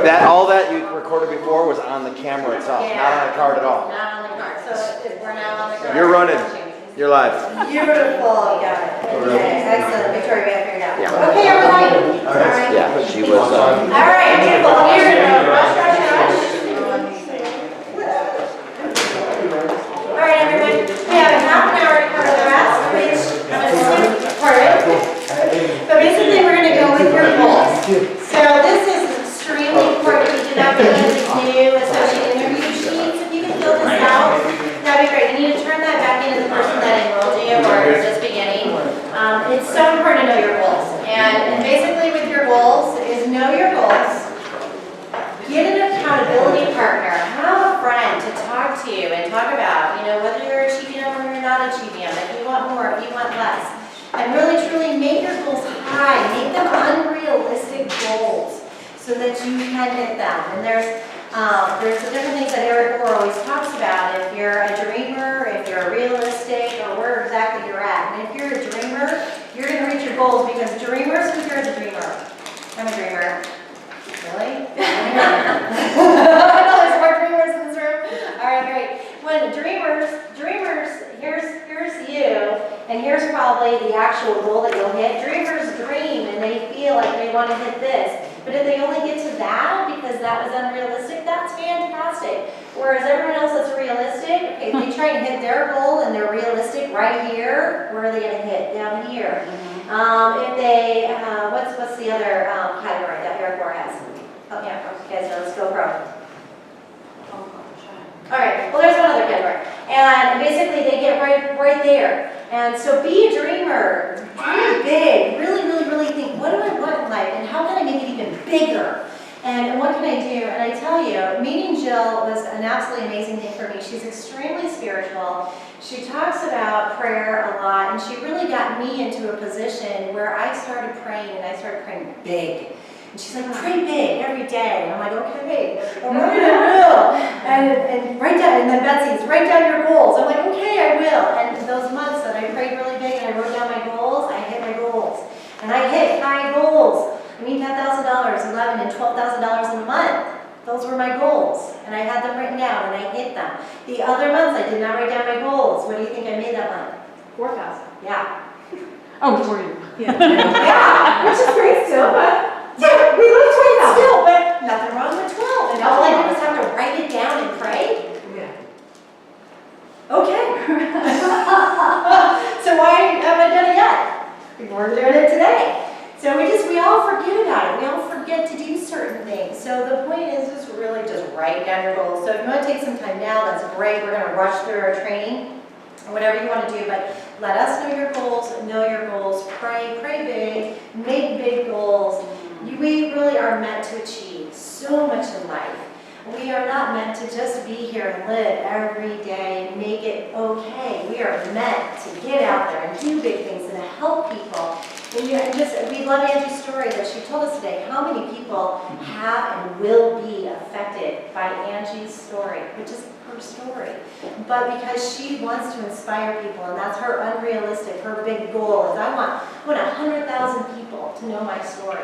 That, all that you recorded before was on the camera itself, not on the card at all. Not on the card, so we're now on the card. You're running. You're live. Beautiful, got it. Okay, excellent, Victoria, we have figured out. Yeah. Okay, everybody. All right. Yeah, she was, All right, beautiful, here we go, rush, rush, rush. All right, everyone, we have a half an hour to cover the rest, which I'm going to skip part of it. But basically, we're going to go with your goals. So this is extremely important to do that because it's new, especially interview sheets. If you can fill this out, that'd be great. You need to turn that back into the person that enrolled you or you're just beginning. It's so important to know your goals. And basically with your goals is know your goals. Get an accountability partner. Have a friend to talk to and talk about, whether you're achieving them or you're not achieving them, if you want more, if you want less. And really, truly make your goals high. Make them unrealistic goals so that you can hit them. And there's the different things that Eric Moore always talks about. If you're a dreamer, if you're realistic, or where exactly you're at. And if you're a dreamer, you're going to reach your goals because dreamers, who here is a dreamer? I'm a dreamer. Really? I know there's more dreamers in this room. All right, great. When dreamers, here's you, and here's probably the actual goal that you'll hit. Dreamers dream and they feel like they want to hit this. But if they only get to that because that was unrealistic, that's fantastic. Whereas everyone else that's realistic, okay, if they try and hit their goal and they're realistic right here, where are they going to hit? Down here. If they, what's the other category that Eric Moore has? Oh yeah, okay, so let's go pro. All right, well there's one other category. And basically they get right there. And so be a dreamer, dream big, really think, what do I want in life and how can I make it even bigger? And what can I do? And I tell you, meeting Jill was an absolutely amazing thing for me. She's extremely spiritual. She talks about prayer a lot and she really got me into a position where I started praying and I started praying big. And she's like, pray big every day. And I'm like, okay, all right, I will. And write down, and then Betsy's, write down your goals. I'm like, okay, I will. And those months that I prayed really big and I wrote down my goals, I hit my goals. And I hit high goals. I mean, $10,000, $11,000 and $12,000 in a month. Those were my goals. And I had them written down and I hit them. The other months, I did not write down my goals. What do you think I made that month? 4,000. Yeah. Oh, for you. Yeah, which is great still, but yeah, we love 12 still, but nothing wrong with 12. And all I did was have to write it down and pray. Yeah. Okay. So why haven't I done it yet? We're doing it today. So we all forget about it. We all forget to do certain things. So the point is just really just write down your goals. So if you want to take some time now, that's great. We're going to rush through our training or whatever you want to do, but let us know your goals, pray big, make big goals. We really are meant to achieve so much in life. We are not meant to just be here and live every day and make it okay. We are meant to get out there and do big things and to help people. And we love Angie's story that she told us today. How many people have and will be affected by Angie's story, which is her story. But because she wants to inspire people, and that's her unrealistic, her big goal is I want 100,000 people to know my story.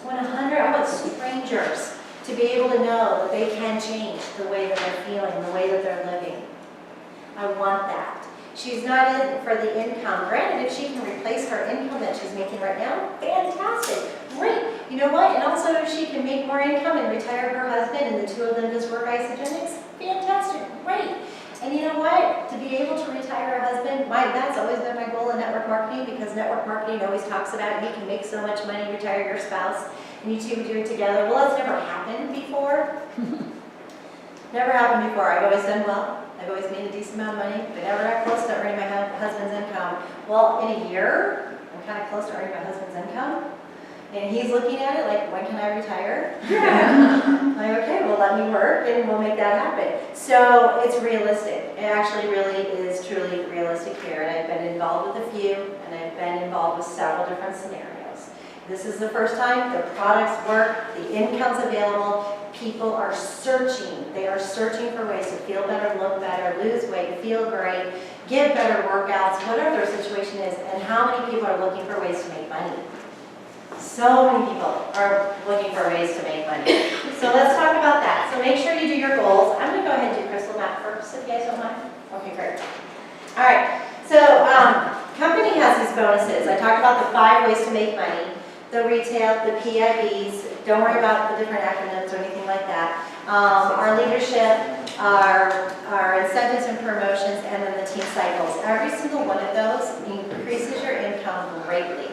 I want strangers to be able to know that they can change the way that they're feeling, the way that they're living. I want that. She's not in for the income. Granted, if she can replace her income that she's making right now, fantastic, great. You know what? And also if she can make more income and retire her husband and the two of them just work isogenics, fantastic, great. And you know what? To be able to retire a husband, that's always been my goal in network marketing because network marketing always talks about you can make so much money, retire your spouse, and you two do it together. Well, that's never happened before. Never happened before. I've always done well. I've always made a decent amount of money, but never got close to earning my husband's income. Well, in a year, I'm kind of close to earning my husband's income. And he's looking at it like, when can I retire? Yeah. I'm like, okay, well, let me work and we'll make that happen. So it's realistic. It actually really is truly realistic here. And I've been involved with a few, and I've been involved with several different scenarios. This is the first time the products work, the income's available, people are searching. They are searching for ways to feel better, look better, lose weight, feel great, get better workouts, whatever their situation is, and how many people are looking for ways to make money. So many people are looking for ways to make money. So let's talk about that. So make sure you do your goals. I'm gonna go ahead and do crystal map first, if you guys don't mind. Okay, great. All right, so company has these bonuses. I talked about the 5 ways to make money, the retail, the PIBs. Don't worry about the different acronyms or anything like that. Our leadership, our incentives and promotions, and then the team cycles. Every single one of those increases your income greatly.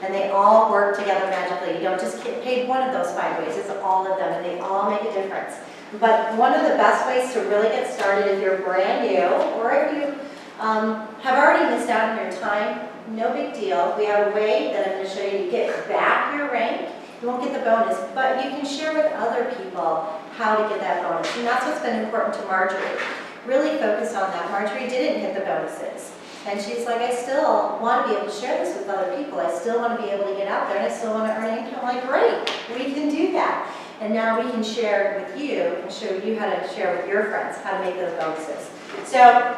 And they all work together magically. You don't just get paid one of those 5 ways, it's all of them, and they all make a difference. But one of the best ways to really get started if you're brand new, or if you have already missed out on your time, no big deal. We have a way that I'm going to show you to get back your rank. You won't get the bonus, but you can share with other people how to get that bonus. And that's what's been important to Marjorie. Really focus on that. Marjorie didn't get the bonuses. And she's like, I still want to be able to share this with other people. I still want to be able to get out there, and I still want to earn income. I'm like, great, we can do that. And now we can share with you and show you how to share with your friends how to make those bonuses. So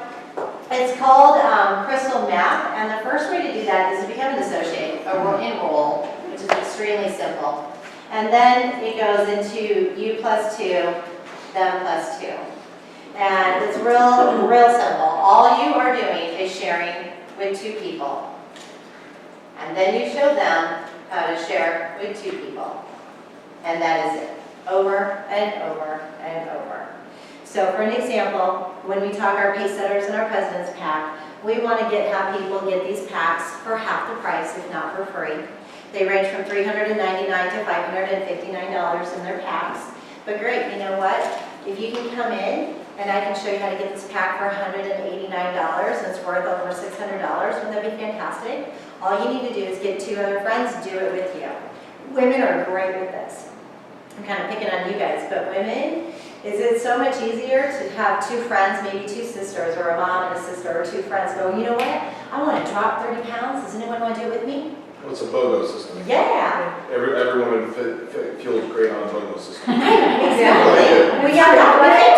it's called Crystal Map, and the first way to do that is to become an associate, enroll, which is extremely simple. And then it goes into you plus 2, them plus 2. And it's real simple. All you are doing is sharing with 2 people. And then you show them how to share with 2 people. And that is it. Over and over and over. So for an example, when we talk our pace setters and our president's pack, we want to have people get these packs for half the price, if not for free. They range from $399 to $559 in their packs. But great, you know what? If you can come in and I can show you how to get this pack for $189 and it's worth over $600, wouldn't that be fantastic? All you need to do is get 2 other friends, do it with you. Women are great with this. I'm kind of picking on you guys, but women, is it so much easier to have 2 friends, maybe 2 sisters, or a mom and a sister, or 2 friends go, you know what? I want to drop 30 pounds. Does anyone want to do it with me? Well, it's a BOGO system. Yeah. Every woman feels great on a BOGO system. Exactly. We can't do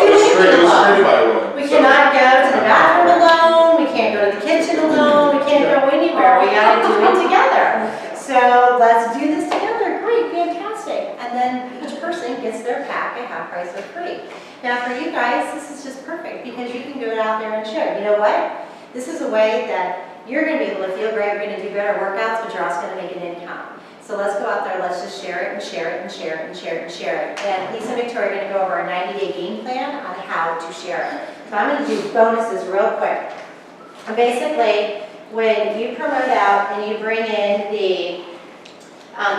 It was created it by a alone. woman. We cannot go to the bathroom alone. We can't go to the kitchen alone. We can't go anywhere. We got to do it together. So let's do this together. Great, fantastic. And then each person gets their pack at half price or free. Now for you guys, this is just perfect because you can go out there and share. You know what? This is a way that you're going to be able to feel great. You're going to do better workouts, but you're also going to make an income. So let's go out there. Let's just share it and share it and share it and share it and share it. And Lisa and Victoria are going to go over a 90-day game plan on how to share it. So I'm going to do bonuses real quick. And basically, when you promote out and you bring in the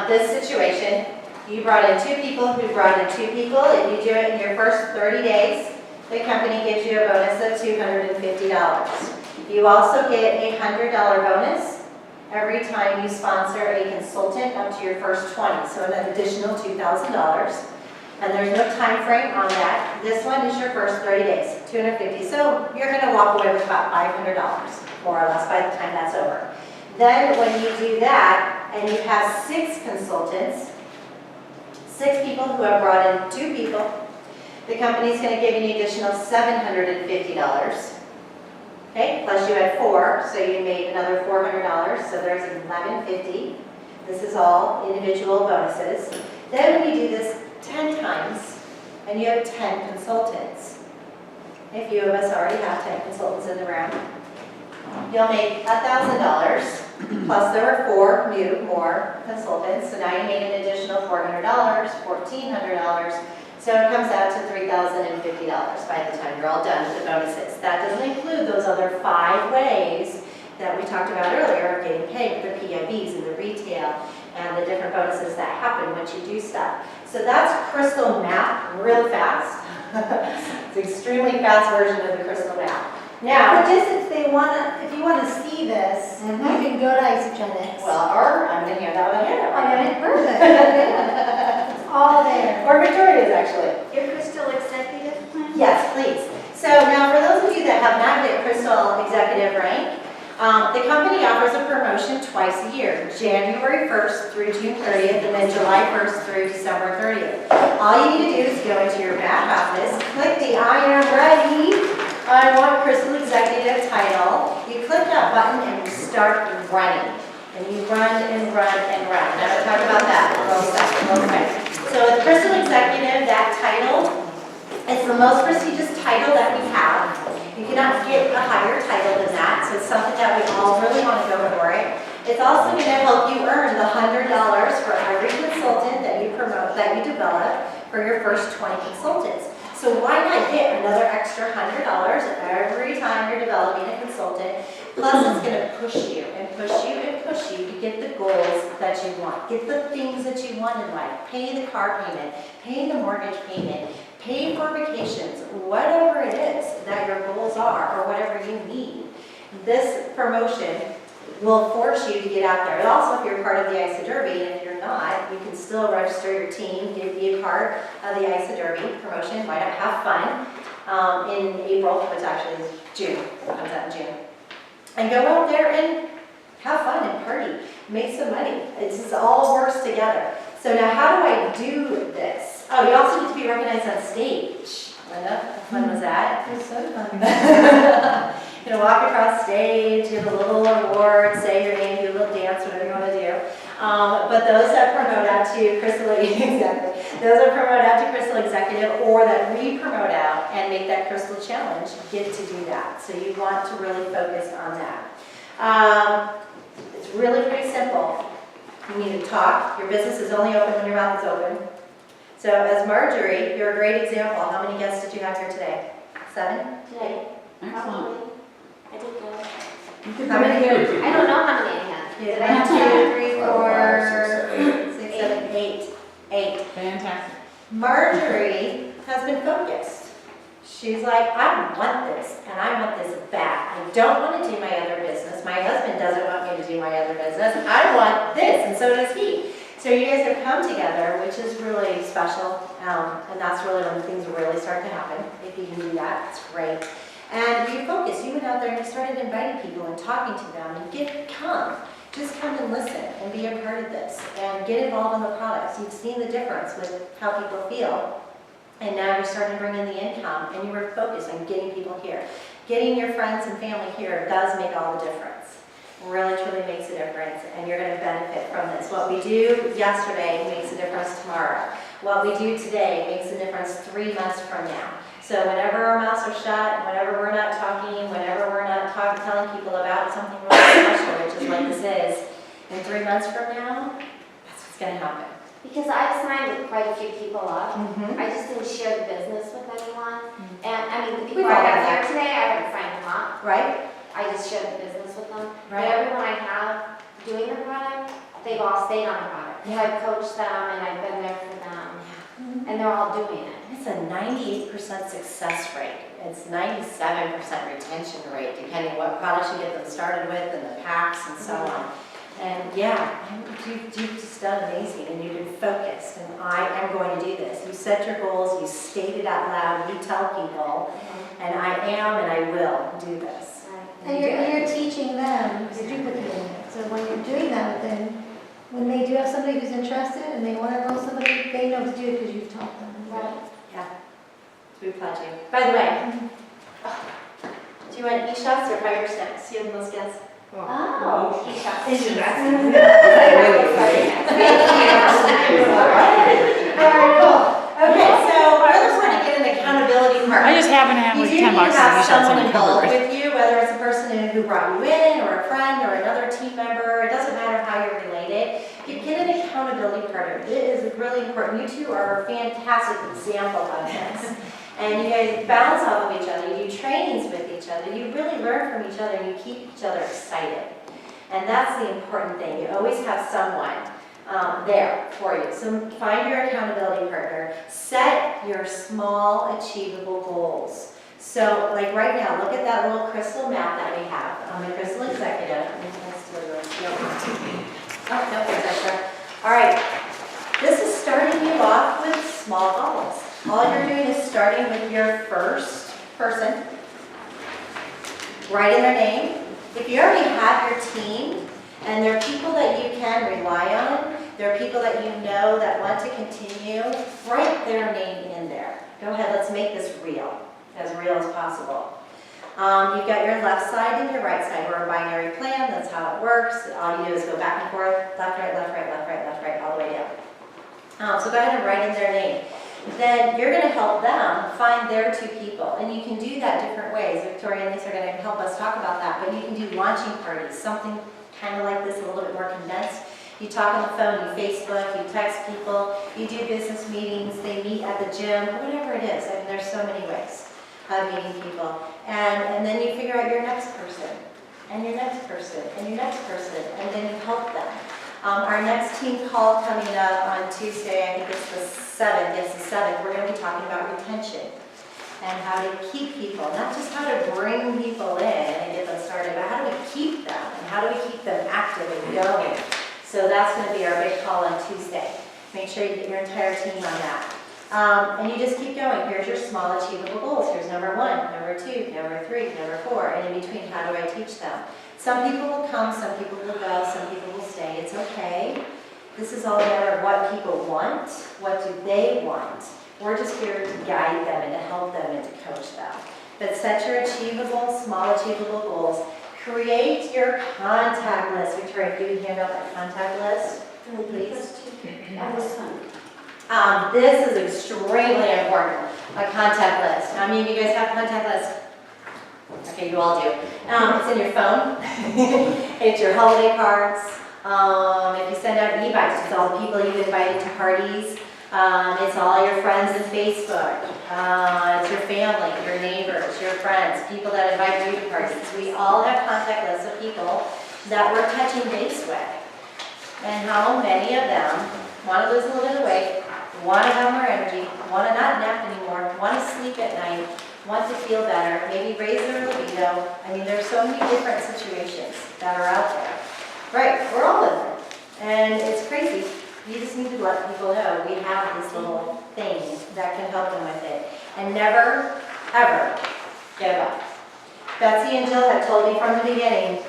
this situation, you brought in 2 people who brought in 2 people. If you do it in your first 30 days, the company gives you a bonus of $250. You also get a $100 bonus every time you sponsor a consultant up to your first 20, so an additional $2,000. And there's no time frame on that. This one is your first 30 days, $250. So you're going to walk away with about $500, more or less, by the time that's over. Then when you do that, and you have 6 consultants, 6 people who have brought in 2 people, the company's going to give you an additional $750. Okay, plus you had 4, so you made another $400, so there's $1,150. This is all individual bonuses. Then when you do this 10 times, and you have 10 consultants, a few of us already have 10 consultants in the room, you'll make $1,000, plus there were 4 more consultants, so now you made an additional $400, $1,400, so it comes out to $3,050 by the time you're all done with the bonuses. That doesn't include those other 5 ways that we talked about earlier of getting paid, the PIBs and the retail and the different bonuses that happen once you do stuff. So that's Crystal Map, real fast. It's an extremely fast version of the Crystal Map. Now, But just if you want to see this, you can go to Isogenics. well, or I'm going to hand out a handout. Okay, perfect. It's all there. Or Victoria's, actually. Your Crystal Executive Plan? Yes, please. So now for those of you that have not hit Crystal Executive rank, the company offers a promotion twice a year, January 1st through June 30th, and then July 1st through December 30th. All you need to do is go into your back office, click the I am ready, I want Crystal Executive title. You click that button and you start running. And you run and run and run. Never talk about that. Okay. So with Crystal Executive, that title is the most prestigious title that we have. You cannot get a higher title than that, so it's something that we all really want to go for it. It's also going to help you earn the $100 for every consultant that you promote, that you develop for your first 20 consultants. So why not get another extra $100 every time you're developing a consultant? Plus, it's going to push you and push you and push you to get the goals that you want. Get the things that you want in life. Pay the car payment, pay the mortgage payment, pay for vacations, whatever it is that your goals are or whatever you need. This promotion will force you to get out there. And also, if you're part of the ISA Derby, and if you're not, you can still register your team, be a part of the ISA Derby promotion. Why not have fun in April, which actually is June, it comes out in June. And go out there and have fun and party, make some money. It just all works together. So now how do I do this? Oh, you also get to be recognized on stage. Linda, how fun was that? It was so fun. You know, walk across stage, give a little award, say your name, do a little dance, whatever you want to do. But those that promote out to Crystal, exactly. Those that promote out to Crystal Executive or that we promote out and make that Crystal Challenge get to do that. So you want to really focus on that. It's really pretty simple. You need to talk. Your business is only open when your mouth is open. So as Marjorie, you're a great example. How many guests did you have here today? 7? Today, Excellent. probably. I did good. How many? I don't know how many I had. Yeah, Did I have 1, 2, 3, 4, 4, 6, 7, 8. 8. Fantastic. Marjorie has been focused. She's like, I want this, and I want this bad. I don't want to do my other business. My husband doesn't want me to do my other business. I want this, and so does he. So you guys have come together, which is really special, and that's really when things really start to happen. If you can do that, it's great. And you focus. You went out there and you started inviting people and talking to them and come. Just come and listen and be a part of this and get involved in the products. You've seen the difference with how people feel. And now you're starting to bring in the income and you were focused on getting people here. Getting your friends and family here does make all the difference. Really, truly makes a difference, and you're going to benefit from this. What we do yesterday makes a difference tomorrow. What we do today makes a difference 3 months from now. So whenever our mouths are shut, whenever we're not talking, whenever we're not telling people about something really special, which is what this is, in 3 months from now, that's what's going to happen. Because I've signed quite a few people up. Mm-hmm. I just didn't share the business with anyone. And I mean, the We've people all I done got that. here today, I haven't signed them up. Right? I just shared the business with them. Right. But everyone I have doing the product, they've all stayed on the product. Yeah. I've coached them and I've been there for them. And they're all doing it. It's a 98% success rate. It's 97% retention rate, depending on what products you get them started with and the packs and so on. And yeah, you've just done amazing and you've been focused and I am going to do this. You set your goals, you state it out loud, you tell people, and I am and I will do this. And you're teaching them, you're duplicating it. So when you're doing that with them, when they do have somebody who's interested and they want to enroll somebody, they know to do it because you've taught them. Right. Yeah, we applaud you. By the way, do you want e-shots or fire snacks? You have the most guests. Oh, he shot. Very cool. Okay, so we're just going to get an accountability part. I just happen to have You like do 10 need bucks to have and you shot someone someone involved covered. with you, whether it's a person who brought you in, or a friend, or another team member. It doesn't matter how you're related. You get an accountability partner. It is really important. You two are a fantastic example of this. And you guys bounce off of each other. You do trainings with each other. You really learn from each other, and you keep each other excited. And that's the important thing. You always have someone there for you. So find your accountability partner. Set your small, achievable goals. So like right now, look at that little crystal map that we have on the Crystal Executive. Oh, no, there's extra. All right. This is starting you off with small goals. All you're doing is starting with your first person, write in their name. If you already have your team, and there are people that you can rely on, there are people that you know that want to continue, write their name in there. Go ahead, let's make this real as possible. You've got your left side and your right side. We're a binary plan, that's how it works. All you do is go back and forth, left, right, left, right, left, right, left, right, all the way down. So go ahead and write in their name. Then you're going to help them find their two people. And you can do that different ways. Victoria and Lisa are going to help us talk about that. But you can do launching parties, something kind of like this, a little bit more condensed. You talk on the phone, you Facebook, you text people, you do business meetings, they meet at the gym, whatever it is. I mean, there's so many ways of meeting people. And then you figure out your next person, and your next person, and your next person, and then you help them. Our next team call coming up on Tuesday, I think it's the 7th, yes, the 7th, we're going to be talking about retention and how to keep people, not just how to bring people in and get them started, but how do we keep them, and how do we keep them active and going. So that's going to be our big call on Tuesday. Make sure you get your entire team on that. And you just keep going. Here's your small achievable goals. Here's number 1, number 2, number 3, number 4, and in between, how do I teach them? Some people will come, some people will go, some people will stay. It's okay. This is all a matter of what people want. What do they want? We're just here to guide them and to help them and to coach them. But set your achievable, small achievable goals. Create your contact list. Victoria, do you hand out that contact list, please? That was fun. This is extremely important, a contact list. How many of you guys have a contact list? Okay, you all do. It's in your phone. It's your holiday cards. If you send out e-bikes, it's all the people you've invited to parties. It's all your friends in Facebook. It's your family, your neighbors, your friends, people that invite you to parties. We all have contact lists of people that we're touching base with. And how many of them want to lose a little bit of weight, want to have more energy, want to not nap anymore, want to sleep at night, want to feel better, maybe raise their libido. I mean, there's so many different situations that are out there. Right, we're all in there. And it's crazy. You just need to let people know we have this little thing that can help them with it. And never, ever give up. Betsy and Jill have told me from the beginning,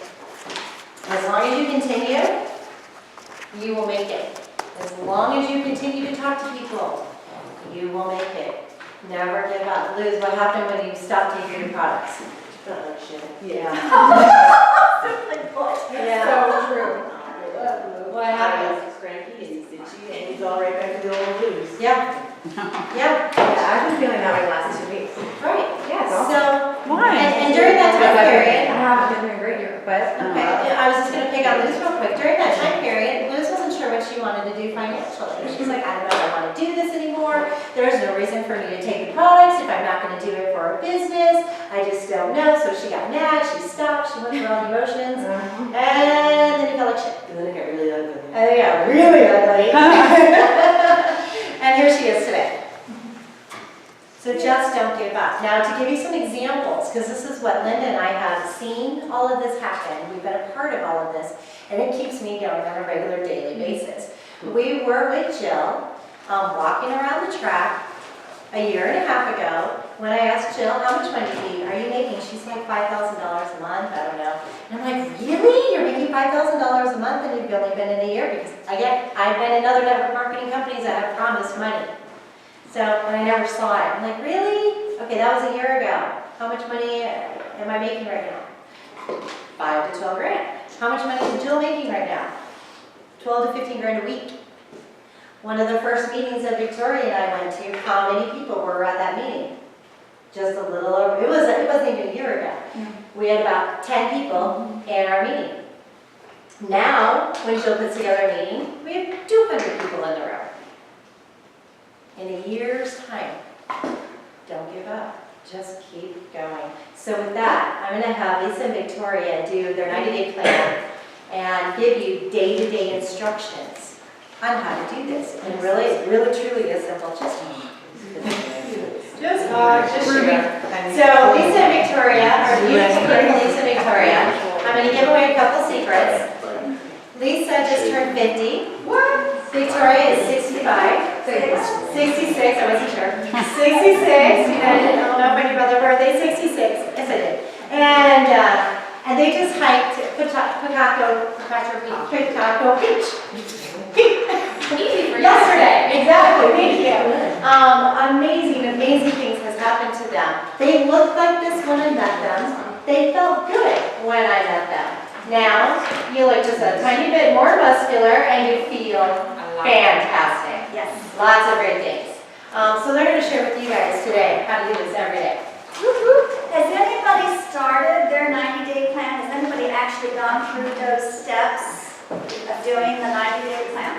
as long as you continue, you will make it. As long as you continue to talk to people, you will make it. Never give up. Liz, what happened when you stopped taking your products? Felt like shit. Yeah. Yeah. So true. What happened? And he's all right back to the old blues. Yeah. Yeah. I've been feeling that way the last 2 weeks. Right. Yeah, So, Why? and during that time period, I haven't been doing great here, but. okay, I was just gonna pick on Liz real quick. During that time period, Liz wasn't sure what she wanted to do financially. She's like, I don't know if I want to do this anymore. There's no reason for me to take the products if I'm not gonna do it for a business. I just don't know. So she got mad, she stopped, she went through all the emotions, and then it felt like shit. And then it got really ugly. And it got really ugly. And here she is today. So just don't give up. Now to give you some examples, because this is what Linda and I have seen all of this happen. We've been a part of all of this, and it keeps me going on a regular daily basis. We were with Jill walking around the track a year and a half ago when I asked Jill, how much money are you making? She's like $5,000 a month, I don't know. And I'm like, really? You're making $5,000 a month and you've only been in a year? Because I've been in other network marketing companies that have promised money. So, and I never saw it. I'm like, really? Okay, that was a year ago. How much money am I making right now? 5 to 12 grand. How much money is Jill making right now? 12 to 15 grand a week. One of the first meetings that Victoria and I went to, how many people were at that meeting? Just a little over, it wasn't even a year ago. We had about 10 people in our meeting. Now, when Jill puts together a meeting, we have 200 people in the room. In a year's time, don't give up. Just keep going. So with that, I'm going to have Lisa and Victoria do their 90-day plan and give you day-to-day instructions on how to do this. And really, truly is simple. Just Ruby. so Lisa and Victoria, or Lisa and Victoria, I'm going to give away a couple secrets. Lisa just turned 50. What? Victoria is 65. 66, I wasn't sure. 66, I don't know if I knew about their birthday. 66, yes I did. And they just hiked Picacho Beach. Easy for you. Yesterday, exactly, thank you. Amazing things has happened to them. They looked like this when I met them. They felt good when I met them. Now, you look just a tiny bit more muscular and you feel fantastic. Yes. Lots of great things. So they're going to share with you guys today how to do this every day. Has anybody started their 90-day plan? Has anybody actually gone through those steps of doing the 90-day plan?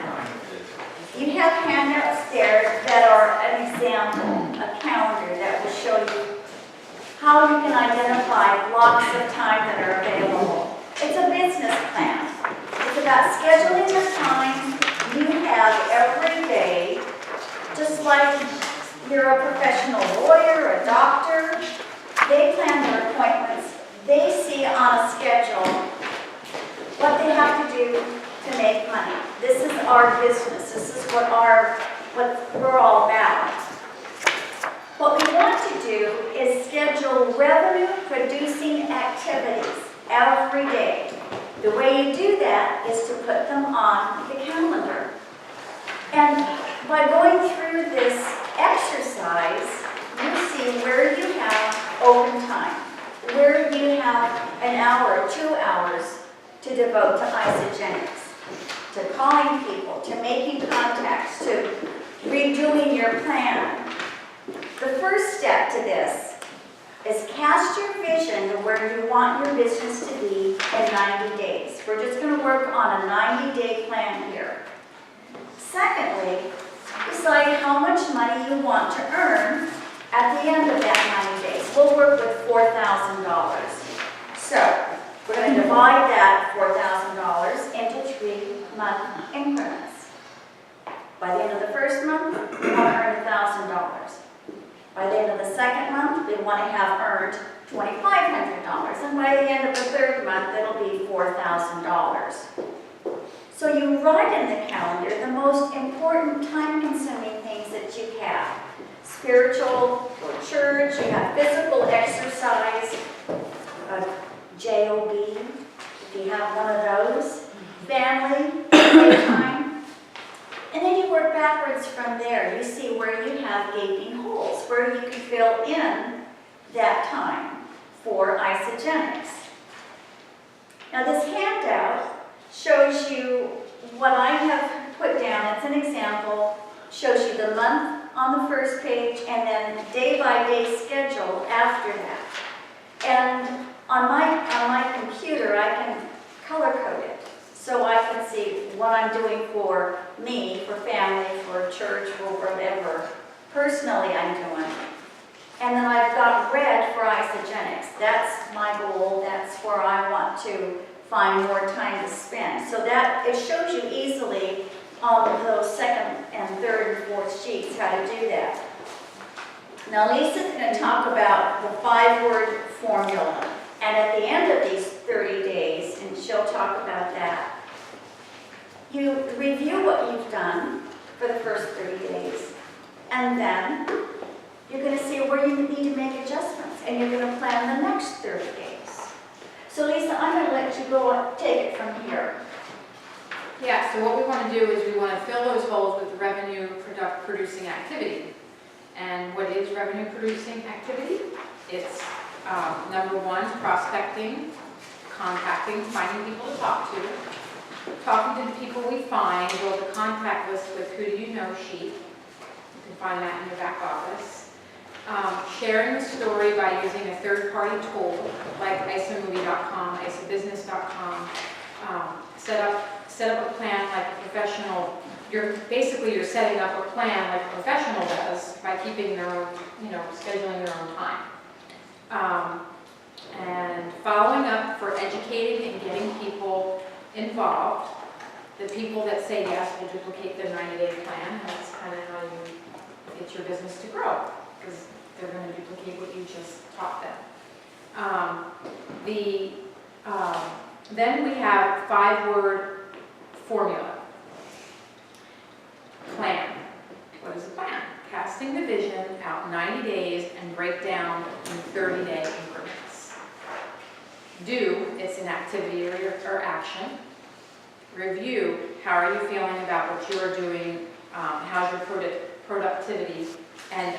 You have handouts there that are an example, a calendar that will show you how you can identify blocks of time that are available. It's a business plan. It's about scheduling the time you have every day, just like you're a professional lawyer, a doctor. They plan their appointments. They see on a schedule what they have to do to make money. This is our business. This is what we're all about. What we want to do is schedule revenue-producing activities every day. The way you do that is to put them on the calendar. And by going through this exercise, you see where you have open time, where you have an hour, 2 hours to devote to isogenics, to calling people, to making contacts, to redoing your plan. The first step to this is cast your vision of where you want your business to be in 90 days. We're just going to work on a 90-day plan here. Secondly, decide how much money you want to earn at the end of that 90 days. We'll work with $4,000. So, we're going to divide that $4,000 into 3-month increments. By the end of the first month, we want to earn $1,000. By the end of the second month, we want to have earned $2,500. And by the end of the third month, it'll be $4,000. So you write in the calendar the most important time-consuming things that you have. Spiritual or church, you have physical exercise, JOB, if you have one of those, family, playtime. And then you work backwards from there. You see where you have gaping holes, where you can fill in that time for isogenics. Now this handout shows you what I have put down. It's an example. Shows you the month on the first page and then day-by-day schedule after that. And on my computer, I can color code it. So I can see what I'm doing for me, for family, for church, for whatever personally I'm doing. And then I've got red for isogenics. That's my goal. That's where I want to find more time to spend. So that it shows you easily on those second and third and fourth sheets how to do that. Now Lisa's going to talk about the 5-word formula. And at the end of these 30 days, and she'll talk about that, you review what you've done for the first 30 days. And then you're going to see where you need to make adjustments. And you're going to plan the next 30 days. So Lisa, I'm going to let you go take it from here. Yeah, so what we want to do is we want to fill those holes with revenue producing activity. And what is revenue producing activity? It's number 1, prospecting, contacting, finding people to talk to, talking to the people we find, build a contact list with who do you know sheet. You can find that in your back office. Sharing the story by using a third-party tool like isomovie.com, isobusiness.com. Set up a plan like a professional. You're setting up a plan like a professional does by keeping their own, scheduling their own time. And following up for educating and getting people involved. The people that say yes will duplicate their 90-day plan. That's kind of how you get your business to grow, because they're going to duplicate what you just taught them. Then we have 5-word formula. Plan. What is a plan? Casting the vision out 90 days and break down in 30-day increments. Do, it's an activity or action. Review, how are you feeling about what you are doing? How's your productivity and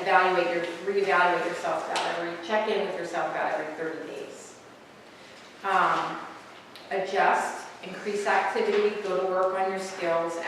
reevaluate yourself about every, check in with yourself about every 30 days. Adjust, increase activity, go to work on your skills,